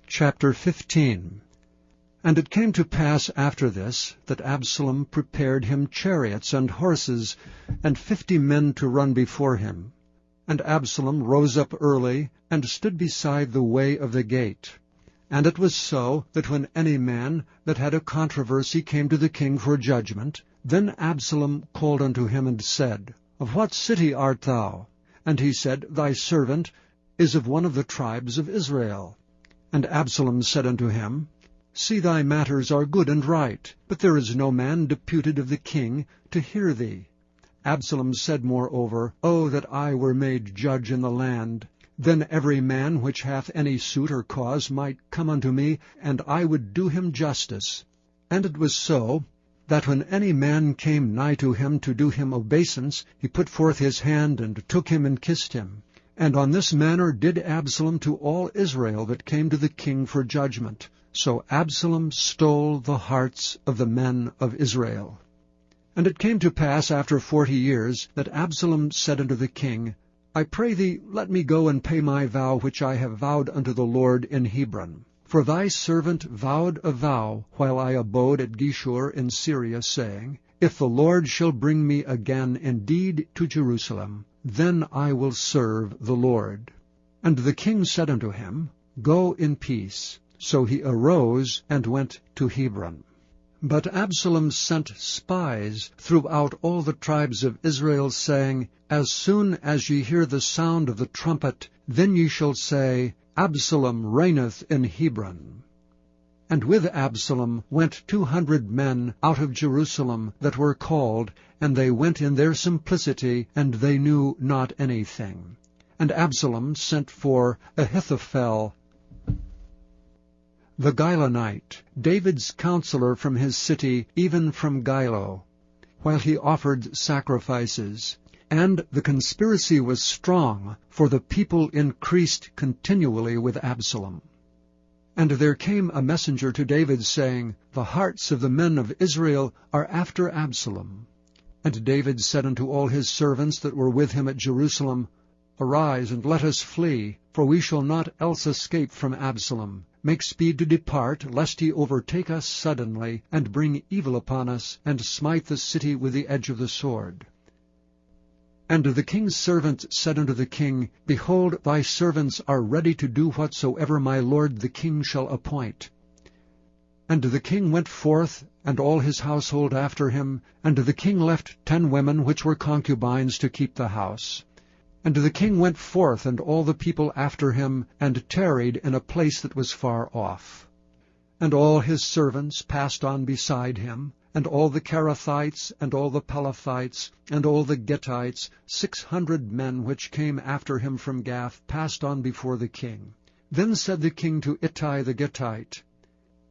Chapter 15. And it came to pass after this, that Absalom prepared him chariots and horses, and 50 men to run before him. And Absalom rose up early, and stood beside the way of the gate. And it was so, that when any man that had a controversy came to the king for judgment, then Absalom called unto him, and said, Of what city art thou? And he said, Thy servant is of one of the tribes of Israel. And Absalom said unto him, See, thy matters are good and right, but there is no man deputed of the king to hear thee. Absalom said moreover, O that I were made judge in the land! Then every man which hath any suit or cause might come unto me, and I would do him justice. And it was so, that when any man came nigh to him to do him obeisance, he put forth his hand, and took him, and kissed him. And on this manner did Absalom to all Israel that came to the king for judgment. So Absalom stole the hearts of the men of Israel. And it came to pass after 40 years, that Absalom said unto the king, I pray thee, let me go and pay my vow which I have vowed unto the Lord in Hebron. For thy servant vowed a vow while I abode at Geshur in Syria, saying, If the Lord shall bring me again indeed to Jerusalem, then I will serve the Lord. And the king said unto him, Go in peace. So he arose and went to Hebron. But Absalom sent spies throughout all the tribes of Israel, saying, As soon as ye hear the sound of the trumpet, then ye shall say, Absalom reigneth in Hebron. And with Absalom went 200 men out of Jerusalem that were called, and they went in their simplicity, and they knew not anything. And Absalom sent for Ahithophel the Gilonite, David's counselor from his city, even from Gilo, while he offered sacrifices. And the conspiracy was strong, for the people increased continually with Absalom. And there came a messenger to David, saying, The hearts of the men of Israel are after Absalom. And David said unto all his servants that were with him at Jerusalem, Arise, and let us flee, for we shall not else escape from Absalom. Make speed to depart, lest he overtake us suddenly, and bring evil upon us, and smite the city with the edge of the sword. And the king's servant said unto the king, Behold, thy servants are ready to do whatsoever my lord the king shall appoint. And the king went forth, and all his household after him, and the king left 10 women which were concubines to keep the house. And the king went forth, and all the people after him, and tarried in a place that was far off. And all his servants passed on beside him, and all the Cherethites, and all the Pelethites, and all the Gittites, 600 men which came after him from Gath, passed on before the king. Then said the king to Ittai the Gittite,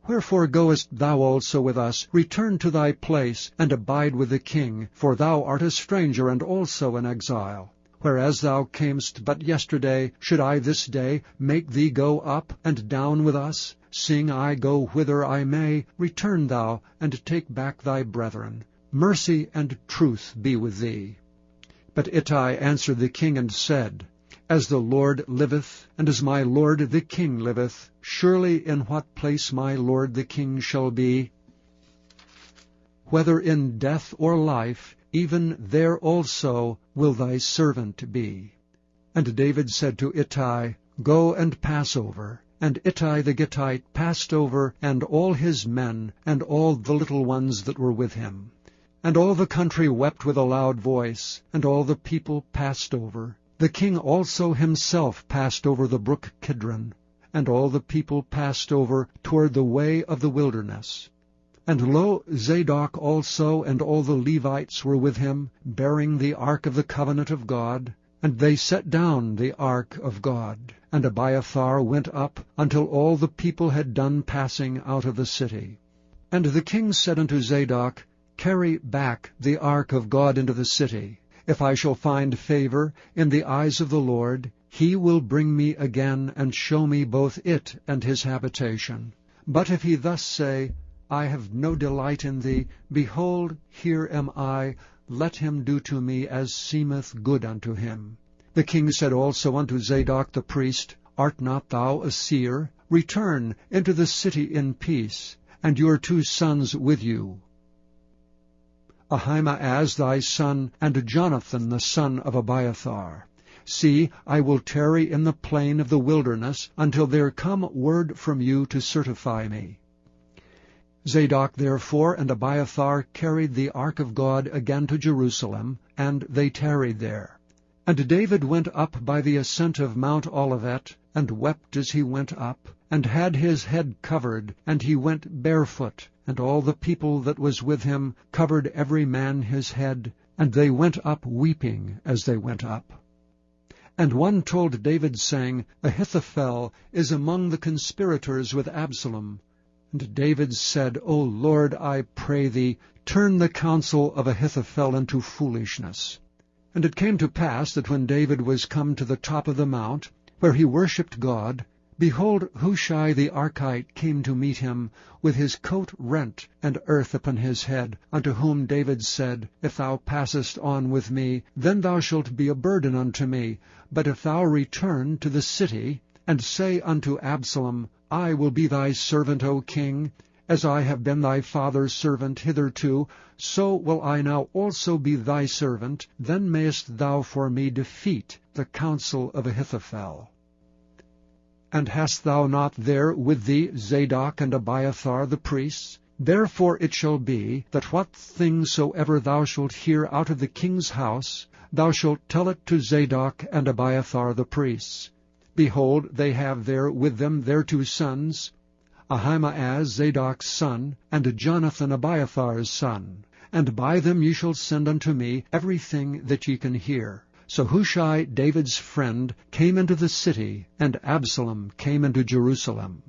Wherefore goest thou also with us? Return to thy place, and abide with the king, for thou art a stranger, and also an exile. Whereas thou camest but yesterday, should I this day make thee go up and down with us? Seeing I go whither I may, return thou, and take back thy brethren. Mercy and truth be with thee. But Ittai answered the king, and said, As the Lord liveth, and as my lord the king liveth, surely in what place my lord the king shall be, whether in death or life, even there also will thy servant be. And David said to Ittai, Go and pass over. And Ittai the Gittite passed over, and all his men, and all the little ones that were with him. And all the country wept with a loud voice, and all the people passed over. The king also himself passed over the brook Kidron, and all the people passed over toward the way of the wilderness. And lo, Zadok also and all the Levites were with him, bearing the ark of the covenant of God. And they set down the ark of God. And Abiathar went up, until all the people had done passing out of the city. And the king said unto Zadok, Carry back the ark of God into the city. If I shall find favor in the eyes of the Lord, he will bring me again, and show me both it and his habitation. But if he thus say, I have no delight in thee, behold, here am I, let him do to me as seemeth good unto him. The king said also unto Zadok the priest, Art not thou a seer? return into the city in peace, and your 2 sons with you. Ahimaaz thy son, and Jonathan the son of Abiathar. See, I will tarry in the plain of the wilderness until there come word from you to certify me. Zadok therefore and Abiathar carried the ark of God again to Jerusalem, and they tarried there. And David went up by the ascent of Mount Olivet, and wept as he went up, and had his head covered, and he went barefoot, and all the people that was with him covered every man his head, and they went up weeping as they went up. And one told David, saying, Ahithophel is among the conspirators with Absalom. And David said, O Lord, I pray thee, turn the counsel of Ahithophel into foolishness. And it came to pass that when David was come to the top of the mount, where he worshipped God, behold, Hushai the Archite came to meet him, with his coat rent, and earth upon his head, unto whom David said, If thou passest on with me, then thou shalt be a burden unto me. But if thou return to the city, and say unto Absalom, I will be thy servant, O king, as I have been thy father's servant hitherto, so will I now also be thy servant, then mayest thou for me defeat the counsel of Ahithophel. And hast thou not there with thee Zadok and Abiathar the priests? Therefore it shall be, that what thing soever thou shalt hear out of the king's house, thou shalt tell it to Zadok and Abiathar the priests. Behold, they have there with them their 2 sons, Ahimaaz Zadok's son, and Jonathan Abiathar's son. And by them ye shall send unto me everything that ye can hear. So Hushai, David's friend, came into the city, and Absalom came into Jerusalem.